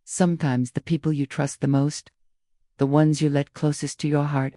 Sometimes the people you trust the most, the ones you let closest to your heart,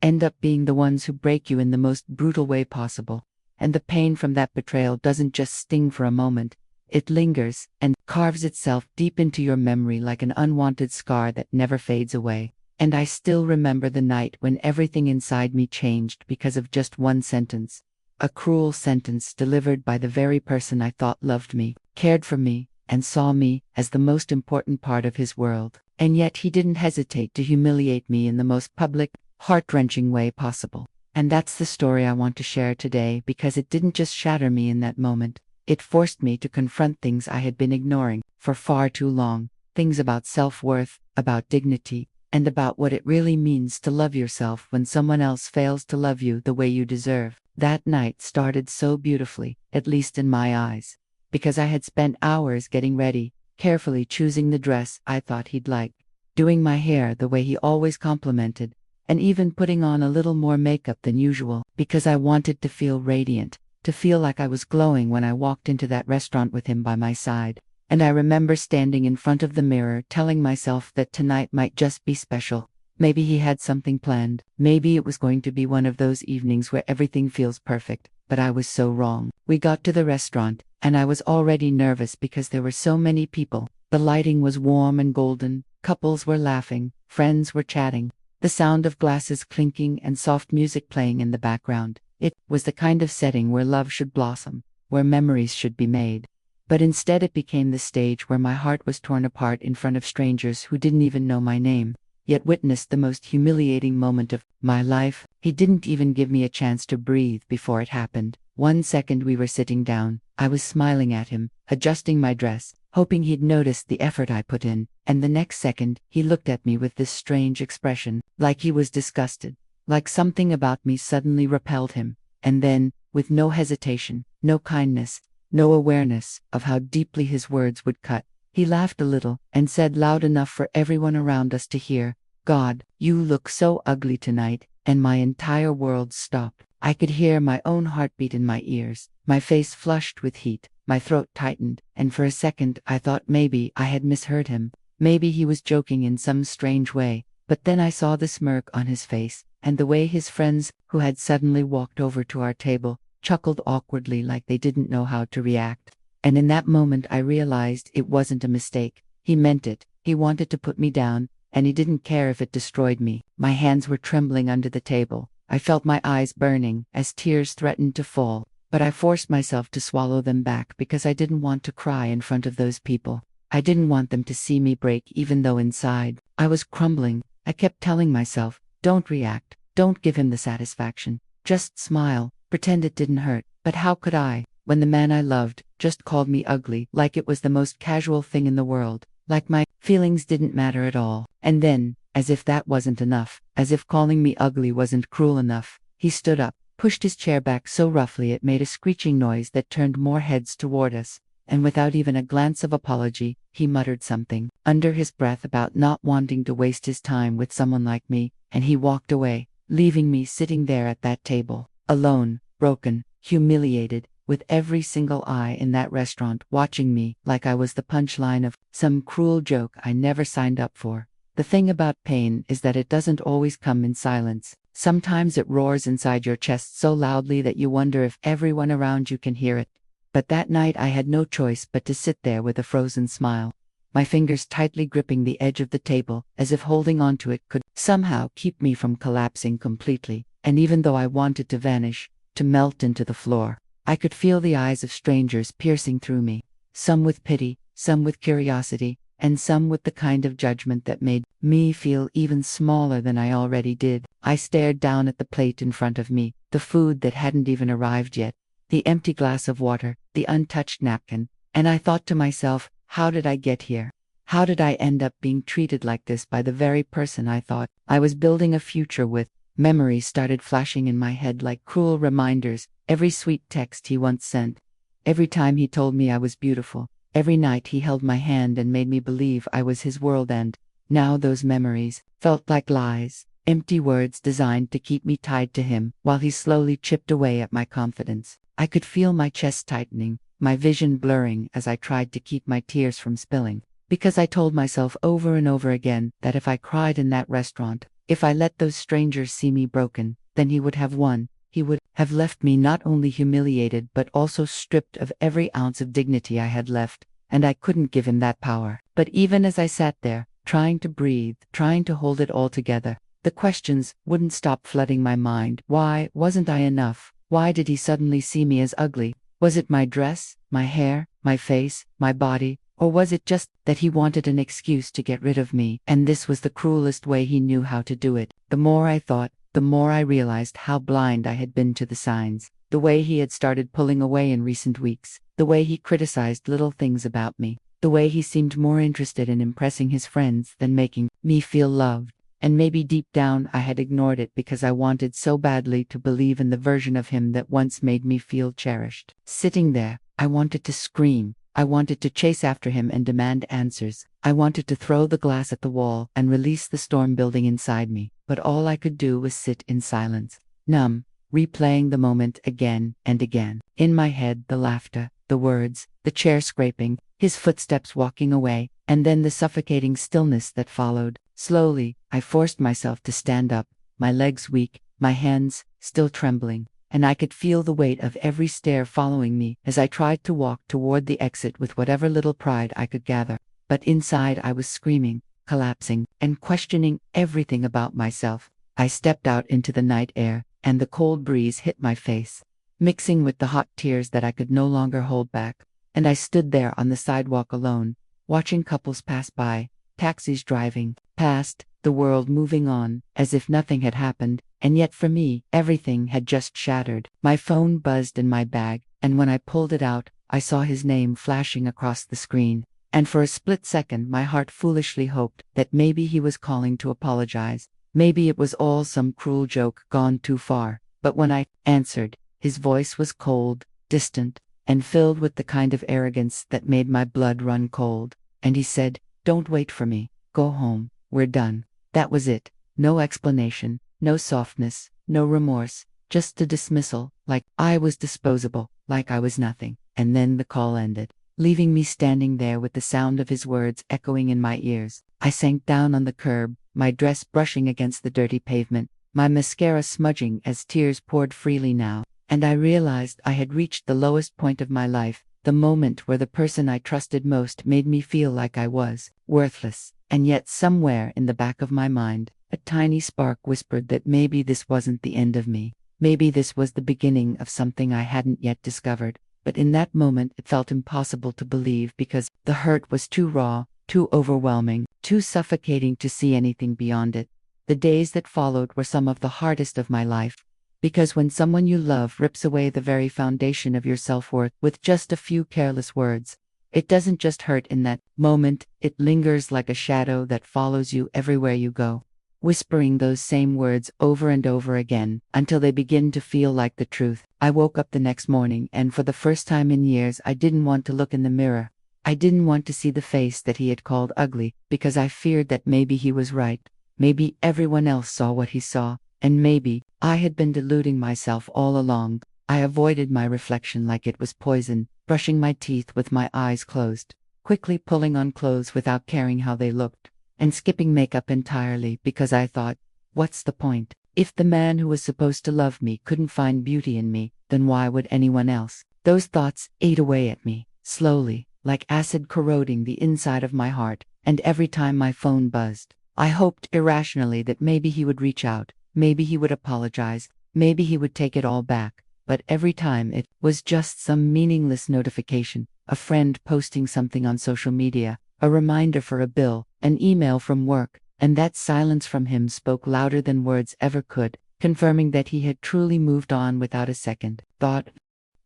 end up being the ones who break you in the most brutal way possible. And the pain from that betrayal doesn't just sting for a moment. It lingers and carves itself deep into your memory like an unwanted scar that never fades away. And I still remember the night when everything inside me changed because of just one sentence. A cruel sentence delivered by the very person I thought loved me, cared for me, and saw me as the most important part of his world. And yet he didn't hesitate to humiliate me in the most public, heart-wrenching way possible. And that's the story I want to share today, because it didn't just shatter me in that moment. It forced me to confront things I had been ignoring for far too long. Things about self-worth, about dignity, and about what it really means to love yourself when someone else fails to love you the way you deserve. That night started so beautifully, at least in my eyes, because I had spent hours getting ready, carefully choosing the dress I thought he'd like, doing my hair the way he always complimented, and even putting on a little more makeup than usual, because I wanted to feel radiant, to feel like I was glowing when I walked into that restaurant with him by my side. And I remember standing in front of the mirror telling myself that tonight might just be special. Maybe he had something planned. Maybe it was going to be one of those evenings where everything feels perfect. But I was so wrong. We got to the restaurant, and I was already nervous because there were so many people. The lighting was warm and golden. Couples were laughing. Friends were chatting. The sound of glasses clinking and soft music playing in the background. It was the kind of setting where love should blossom, where memories should be made. But instead it became the stage where my heart was torn apart in front of strangers who didn't even know my name, yet witnessed the most humiliating moment of my life. He didn't even give me a chance to breathe before it happened. 1 second we were sitting down, I was smiling at him, adjusting my dress, hoping he'd noticed the effort I put in, and the next second, he looked at me with this strange expression, like he was disgusted, like something about me suddenly repelled him. And then, with no hesitation, no kindness, no awareness of how deeply his words would cut, he laughed a little and said loud enough for everyone around us to hear, "God, you look so ugly tonight," and my entire world stopped. I could hear my own heartbeat in my ears, my face flushed with heat, my throat tightened, and for a second I thought maybe I had misheard him. Maybe he was joking in some strange way, but then I saw the smirk on his face, and the way his friends, who had suddenly walked over to our table, chuckled awkwardly like they didn't know how to react. And in that moment I realized it wasn't a mistake. He meant it. He wanted to put me down, and he didn't care if it destroyed me. My hands were trembling under the table. I felt my eyes burning as tears threatened to fall, but I forced myself to swallow them back because I didn't want to cry in front of those people. I didn't want them to see me break, even though inside I was crumbling. I kept telling myself, don't react, don't give him the satisfaction, just smile, pretend it didn't hurt. But how could I, when the man I loved just called me ugly, like it was the most casual thing in the world, like my feelings didn't matter at all? And then, as if that wasn't enough, as if calling me ugly wasn't cruel enough, he stood up, pushed his chair back so roughly it made a screeching noise that turned more heads toward us, and without even a glance of apology, he muttered something under his breath about not wanting to waste his time with someone like me, and he walked away, leaving me sitting there at that table, alone, broken, humiliated, with every single eye in that restaurant watching me like I was the punchline of some cruel joke I never signed up for. The thing about pain is that it doesn't always come in silence. Sometimes it roars inside your chest so loudly that you wonder if everyone around you can hear it. But that night I had no choice but to sit there with a frozen smile, my fingers tightly gripping the edge of the table, as if holding onto it could somehow keep me from collapsing completely. And even though I wanted to vanish, to melt into the floor, I could feel the eyes of strangers piercing through me, some with pity, some with curiosity, and some with the kind of judgment that made me feel even smaller than I already did. I stared down at the plate in front of me, the food that hadn't even arrived yet, the empty glass of water, the untouched napkin, and I thought to myself, how did I get here? How did I end up being treated like this by the very person I thought I was building a future with? Memories started flashing in my head like cruel reminders, every sweet text he once sent, every time he told me I was beautiful, every night he held my hand and made me believe I was his world, and now those memories felt like lies, empty words designed to keep me tied to him while he slowly chipped away at my confidence. I could feel my chest tightening, my vision blurring as I tried to keep my tears from spilling. Because I told myself over and over again that if I cried in that restaurant, if I let those strangers see me broken, then he would have won. He would have left me not only humiliated but also stripped of every ounce of dignity I had left, and I couldn't give him that power. But even as I sat there, trying to breathe, trying to hold it all together, the questions wouldn't stop flooding my mind. Why wasn't I enough? Why did he suddenly see me as ugly? Was it my dress, my hair, my face, my body? Or was it just that he wanted an excuse to get rid of me, and this was the cruelest way he knew how to do it? The more I thought, the more I realized how blind I had been to the signs. The way he had started pulling away in recent weeks, the way he criticized little things about me, the way he seemed more interested in impressing his friends than making me feel loved. And maybe deep down I had ignored it because I wanted so badly to believe in the version of him that once made me feel cherished. Sitting there, I wanted to scream. I wanted to chase after him and demand answers. I wanted to throw the glass at the wall and release the storm building inside me. But all I could do was sit in silence, numb, replaying the moment again and again. In my head, the laughter, the words, the chair scraping, his footsteps walking away, and then the suffocating stillness that followed. Slowly, I forced myself to stand up, my legs weak, my hands still trembling, and I could feel the weight of every stare following me as I tried to walk toward the exit with whatever little pride I could gather. But inside I was screaming, collapsing, and questioning everything about myself. I stepped out into the night air, and the cold breeze hit my face, mixing with the hot tears that I could no longer hold back. And I stood there on the sidewalk alone, watching couples pass by, taxis driving past, the world moving on, as if nothing had happened, and yet for me, everything had just shattered. My phone buzzed in my bag, and when I pulled it out, I saw his name flashing across the screen. And for a split second my heart foolishly hoped that maybe he was calling to apologize. Maybe it was all some cruel joke gone too far. But when I answered, his voice was cold, distant, and filled with the kind of arrogance that made my blood run cold. And he said, "Don't wait for me. Go home. We're done." That was it. No explanation, no softness, no remorse, just a dismissal, like I was disposable, like I was nothing. And then the call ended, leaving me standing there with the sound of his words echoing in my ears. I sank down on the curb, my dress brushing against the dirty pavement, my mascara smudging as tears poured freely now, and I realized I had reached the lowest point of my life, the moment where the person I trusted most made me feel like I was worthless. And yet somewhere in the back of my mind, a tiny spark whispered that maybe this wasn't the end of me. Maybe this was the beginning of something I hadn't yet discovered. But in that moment it felt impossible to believe because the hurt was too raw, too overwhelming, too suffocating to see anything beyond it. The days that followed were some of the hardest of my life. Because when someone you love rips away the very foundation of your self-worth with just a few careless words, it doesn't just hurt in that moment, it lingers like a shadow that follows you everywhere you go, whispering those same words over and over again until they begin to feel like the truth. I woke up the next morning and for the first time in years I didn't want to look in the mirror. I didn't want to see the face that he had called ugly because I feared that maybe he was right. Maybe everyone else saw what he saw, and maybe I had been deluding myself all along. I avoided my reflection like it was poison, brushing my teeth with my eyes closed, quickly pulling on clothes without caring how they looked, and skipping makeup entirely because I thought, what's the point? If the man who was supposed to love me couldn't find beauty in me, then why would anyone else? Those thoughts ate away at me, slowly, like acid corroding the inside of my heart, and every time my phone buzzed, I hoped irrationally that maybe he would reach out, maybe he would apologize, maybe he would take it all back. But every time it was just some meaningless notification, a friend posting something on social media, a reminder for a bill, an email from work, and that silence from him spoke louder than words ever could, confirming that he had truly moved on without a second thought.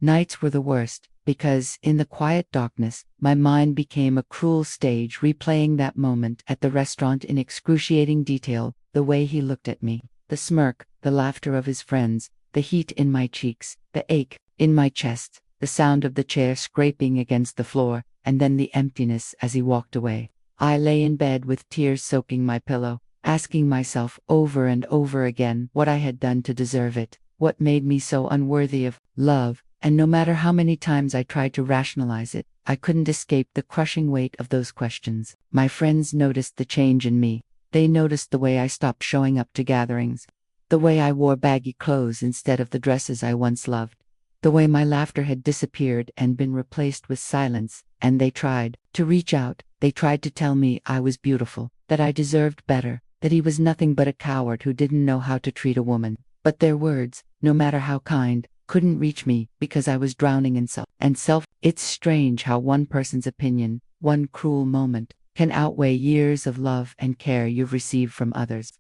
Nights were the worst, because, in the quiet darkness, my mind became a cruel stage replaying that moment at the restaurant in excruciating detail, the way he looked at me, the smirk, the laughter of his friends, the heat in my cheeks, the ache in my chest, the sound of the chair scraping against the floor, and then the emptiness as he walked away. I lay in bed with tears soaking my pillow, asking myself over and over again what I had done to deserve it, what made me so unworthy of love, and no matter how many times I tried to rationalize it, I couldn't escape the crushing weight of those questions. My friends noticed the change in me. They noticed the way I stopped showing up to gatherings, the way I wore baggy clothes instead of the dresses I once loved, the way my laughter had disappeared and been replaced with silence, and they tried to reach out. They tried to tell me I was beautiful, that I deserved better, that he was nothing but a coward who didn't know how to treat a woman. But their words, no matter how kind, couldn't reach me because I was drowning in self. It's strange how one person's opinion, one cruel moment, can outweigh years of love and care you've received from others.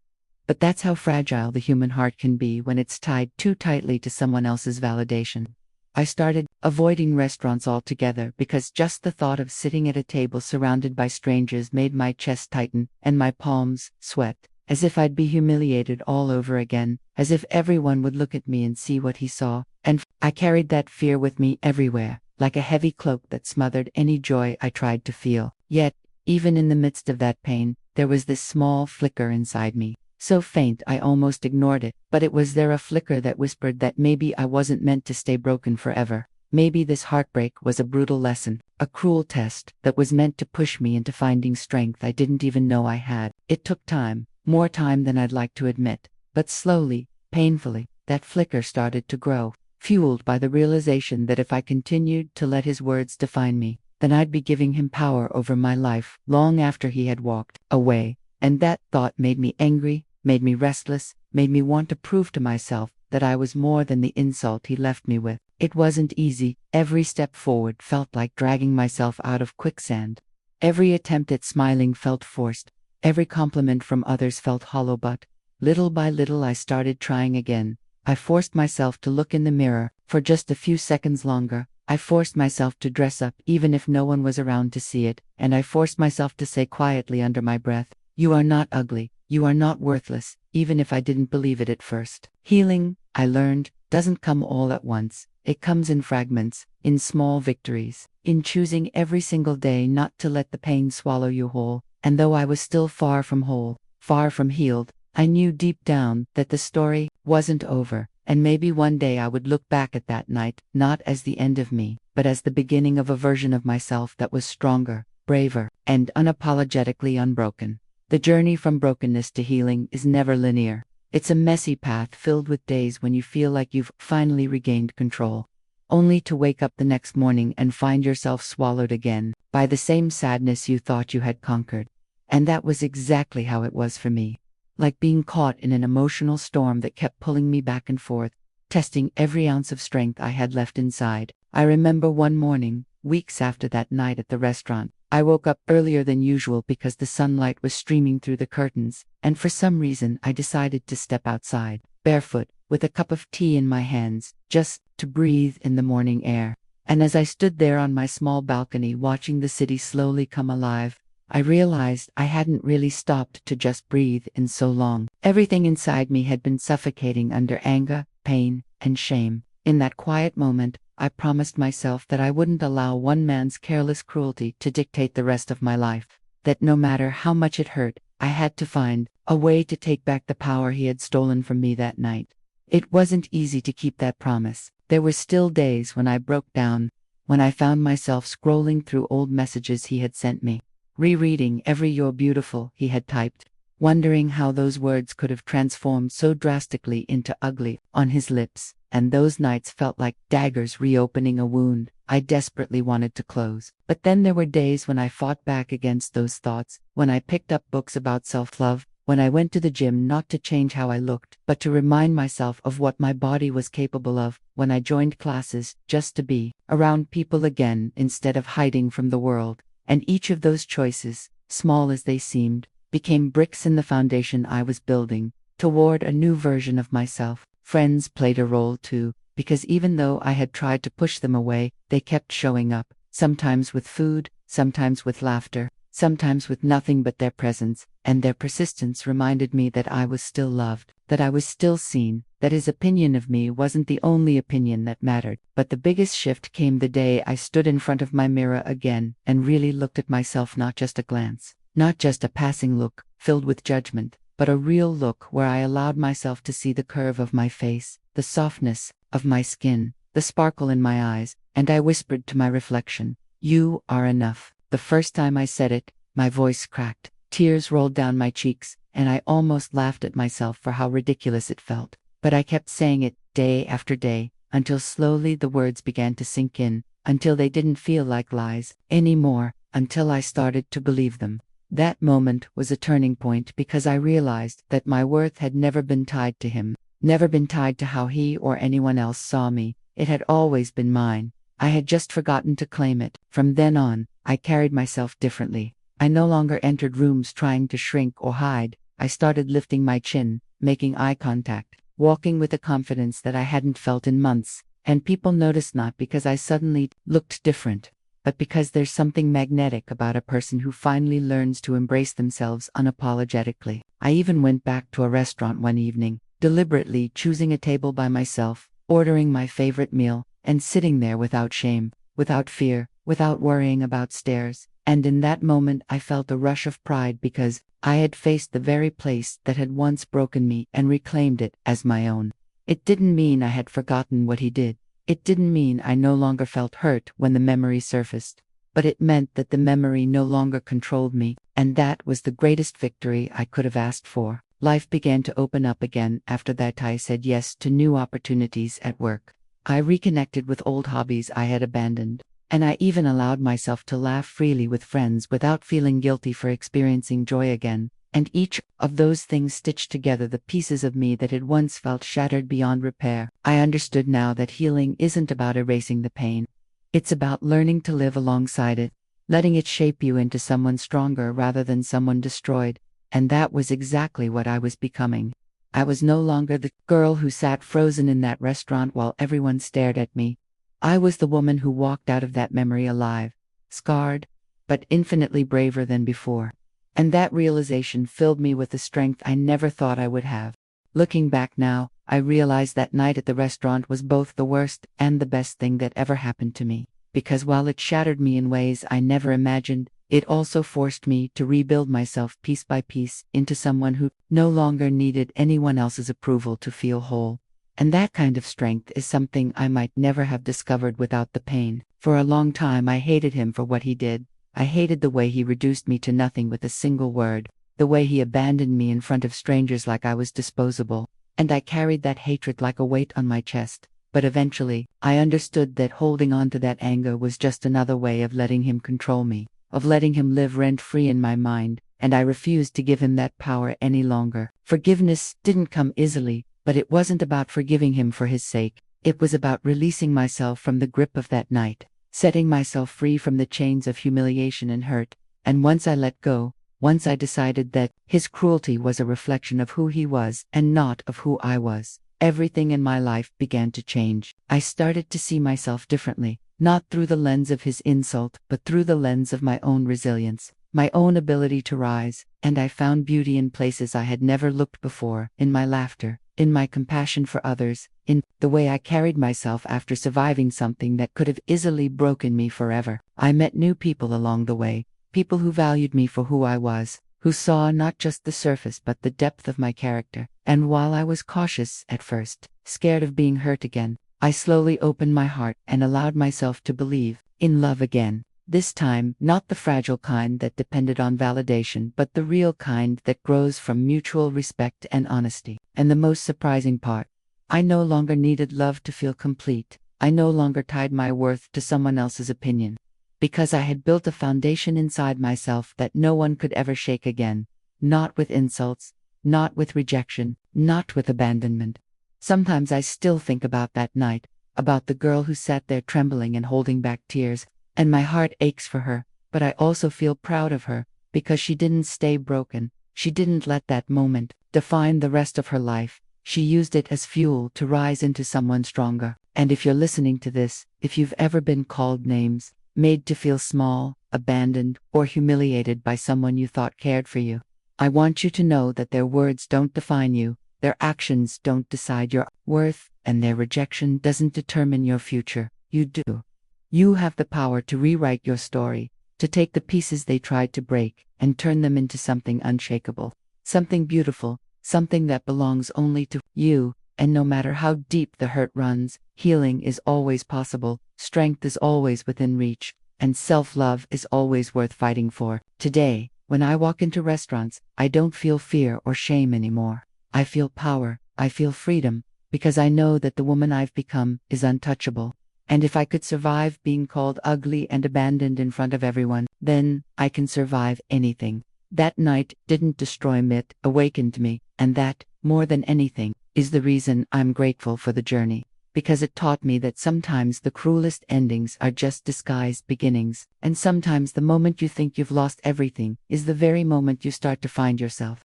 But that's how fragile the human heart can be when it's tied too tightly to someone else's validation. I started avoiding restaurants altogether because just the thought of sitting at a table surrounded by strangers made my chest tighten and my palms sweat, as if I'd be humiliated all over again, as if everyone would look at me and see what he saw. And I carried that fear with me everywhere, like a heavy cloak that smothered any joy I tried to feel. Yet, even in the midst of that pain, there was this small flicker inside me. So faint I almost ignored it, but it was there, a flicker that whispered that maybe I wasn't meant to stay broken forever. Maybe this heartbreak was a brutal lesson, a cruel test that was meant to push me into finding strength I didn't even know I had. It took time, more time than I'd like to admit, but slowly, painfully, that flicker started to grow, fueled by the realization that if I continued to let his words define me, then I'd be giving him power over my life long after he had walked away. And that thought made me angry, made me restless, made me want to prove to myself that I was more than the insult he left me with. It wasn't easy. Every step forward felt like dragging myself out of quicksand. Every attempt at smiling felt forced. Every compliment from others felt hollow, but little by little I started trying again. I forced myself to look in the mirror for just a few seconds longer. I forced myself to dress up even if no one was around to see it, and I forced myself to say quietly under my breath, "You are not ugly, you are not worthless," even if I didn't believe it at first. Healing, I learned, doesn't come all at once. It comes in fragments, in small victories, in choosing every single day not to let the pain swallow you whole. And though I was still far from whole, far from healed, I knew deep down that the story wasn't over, and maybe one day I would look back at that night, not as the end of me, but as the beginning of a version of myself that was stronger, braver, and unapologetically unbroken. The journey from brokenness to healing is never linear. It's a messy path filled with days when you feel like you've finally regained control, only to wake up the next morning and find yourself swallowed again by the same sadness you thought you had conquered. And that was exactly how it was for me. Like being caught in an emotional storm that kept pulling me back and forth, testing every ounce of strength I had left inside. I remember one morning, weeks after that night at the restaurant, I woke up earlier than usual because the sunlight was streaming through the curtains, and for some reason I decided to step outside, barefoot, with a cup of tea in my hands, just to breathe in the morning air. And as I stood there on my small balcony watching the city slowly come alive, I realized I hadn't really stopped to just breathe in so long. Everything inside me had been suffocating under anger, pain, and shame. In that quiet moment, I promised myself that I wouldn't allow one man's careless cruelty to dictate the rest of my life. That no matter how much it hurt, I had to find a way to take back the power he had stolen from me that night. It wasn't easy to keep that promise. There were still days when I broke down, when I found myself scrolling through old messages he had sent me, rereading every "you're beautiful" he had typed, wondering how those words could have transformed so drastically into ugly on his lips. And those nights felt like daggers reopening a wound I desperately wanted to close. But then there were days when I fought back against those thoughts, when I picked up books about self-love, when I went to the gym not to change how I looked, but to remind myself of what my body was capable of, when I joined classes just to be around people again instead of hiding from the world. And each of those choices, small as they seemed, became bricks in the foundation I was building toward a new version of myself. Friends played a role too, because even though I had tried to push them away, they kept showing up, sometimes with food, sometimes with laughter, sometimes with nothing but their presence, and their persistence reminded me that I was still loved, that I was still seen, that his opinion of me wasn't the only opinion that mattered. But the biggest shift came the day I stood in front of my mirror again and really looked at myself, not just a glance, not just a passing look, filled with judgment, but a real look where I allowed myself to see the curve of my face, the softness of my skin, the sparkle in my eyes, and I whispered to my reflection, You are enough. The first time I said it, my voice cracked, tears rolled down my cheeks, and I almost laughed at myself for how ridiculous it felt. But I kept saying it, day after day, until slowly the words began to sink in, until they didn't feel like lies anymore, until I started to believe them. That moment was a turning point because I realized that my worth had never been tied to him, never been tied to how he or anyone else saw me. It had always been mine. I had just forgotten to claim it. From then on, I carried myself differently. I no longer entered rooms trying to shrink or hide. I started lifting my chin, making eye contact, walking with a confidence that I hadn't felt in months. And people noticed not because I suddenly looked different, but because there's something magnetic about a person who finally learns to embrace themselves unapologetically. I even went back to a restaurant one evening, deliberately choosing a table by myself, ordering my favorite meal, and sitting there without shame, without fear, without worrying about stares. And in that moment I felt a rush of pride because I had faced the very place that had once broken me and reclaimed it as my own. It didn't mean I had forgotten what he did. It didn't mean I no longer felt hurt when the memory surfaced. But it meant that the memory no longer controlled me, and that was the greatest victory I could have asked for. Life began to open up again after that. I said yes to new opportunities at work. I reconnected with old hobbies I had abandoned. And I even allowed myself to laugh freely with friends without feeling guilty for experiencing joy again. And each of those things stitched together the pieces of me that had once felt shattered beyond repair. I understood now that healing isn't about erasing the pain. It's about learning to live alongside it, letting it shape you into someone stronger rather than someone destroyed. And that was exactly what I was becoming. I was no longer the girl who sat frozen in that restaurant while everyone stared at me. I was the woman who walked out of that memory alive, scarred, but infinitely braver than before. And that realization filled me with a strength I never thought I would have. Looking back now, I realize that night at the restaurant was both the worst and the best thing that ever happened to me. Because while it shattered me in ways I never imagined, it also forced me to rebuild myself piece by piece into someone who no longer needed anyone else's approval to feel whole. And that kind of strength is something I might never have discovered without the pain. For a long time I hated him for what he did. I hated the way he reduced me to nothing with a single word, the way he abandoned me in front of strangers like I was disposable. And I carried that hatred like a weight on my chest. But eventually, I understood that holding on to that anger was just another way of letting him control me, of letting him live rent-free in my mind, and I refused to give him that power any longer. Forgiveness didn't come easily. But it wasn't about forgiving him for his sake. It was about releasing myself from the grip of that night, setting myself free from the chains of humiliation and hurt. And once I let go, once I decided that his cruelty was a reflection of who he was and not of who I was, everything in my life began to change. I started to see myself differently, not through the lens of his insult, but through the lens of my own resilience, my own ability to rise. And I found beauty in places I had never looked before, in my laughter, in my compassion for others, in the way I carried myself after surviving something that could have easily broken me forever. I met new people along the way, people who valued me for who I was, who saw not just the surface but the depth of my character. And while I was cautious at first, scared of being hurt again, I slowly opened my heart and allowed myself to believe in love again. This time, not the fragile kind that depended on validation, but the real kind that grows from mutual respect and honesty. And the most surprising part, I no longer needed love to feel complete. I no longer tied my worth to someone else's opinion. Because I had built a foundation inside myself that no one could ever shake again. Not with insults, not with rejection, not with abandonment. Sometimes I still think about that night, about the girl who sat there trembling and holding back tears. And my heart aches for her, but I also feel proud of her, because she didn't stay broken. She didn't let that moment define the rest of her life. She used it as fuel to rise into someone stronger. And if you're listening to this, if you've ever been called names, made to feel small, abandoned, or humiliated by someone you thought cared for you, I want you to know that their words don't define you, their actions don't decide your worth, and their rejection doesn't determine your future. You do. You have the power to rewrite your story, to take the pieces they tried to break and turn them into something unshakable, something beautiful, something that belongs only to you. And no matter how deep the hurt runs, healing is always possible, strength is always within reach. and self-love is always worth fighting for. Today, when I walk into restaurants, I don't feel fear or shame anymore. I feel power, I feel freedom, because I know that the woman I've become is untouchable. And if I could survive being called ugly and abandoned in front of everyone, then I can survive anything. That night didn't destroy me, it awakened me, and that, more than anything, is the reason I'm grateful for the journey. Because it taught me that sometimes the cruelest endings are just disguised beginnings, and sometimes the moment you think you've lost everything is the very moment you start to find yourself.